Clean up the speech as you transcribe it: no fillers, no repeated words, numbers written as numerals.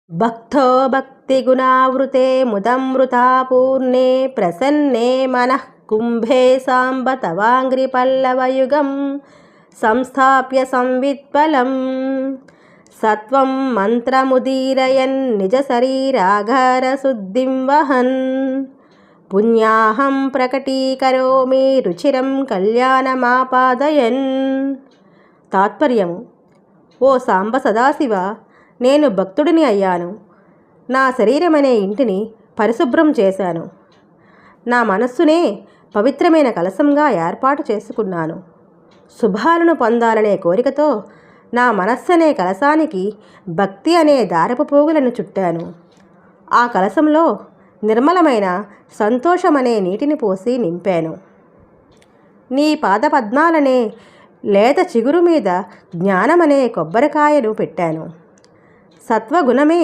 భక్తో భక్తిగుణావృతే ముదమృతాపూర్ణే ప్రసన్నే మనః కుంభే సాంబ తవాంఘ్రిపల్లవయుగం సంస్థాప్య సంవిత్పలం సత్వం మంత్రముదీరయన్ నిజ శరీరాఘారశుద్ధిం వహన్ పుణ్యాహం ప్రకటీకరోమి రుచిరం కళ్యాణమాపాదయన్. తాత్పర్యము: ఓ సాంబ సదాశివ, నేను భక్తుడిని అయ్యాను. నా శరీరమనే ఇంటిని పరిశుభ్రం చేశాను. నా మనస్సునే పవిత్రమైన కలశంగా ఏర్పాటు చేసుకున్నాను. శుభాలను పొందాలనే కోరికతో నా మనస్సనే కలశానికి భక్తి అనే దారపు పోగులను చుట్టాను. ఆ కలశంలో నిర్మలమైన సంతోషమనే నీటిని పోసి నింపాను. నీ పాదపద్మాలనే లేత చిగురు మీద జ్ఞానమనే కొబ్బరికాయను పెట్టాను. సత్వగుణమే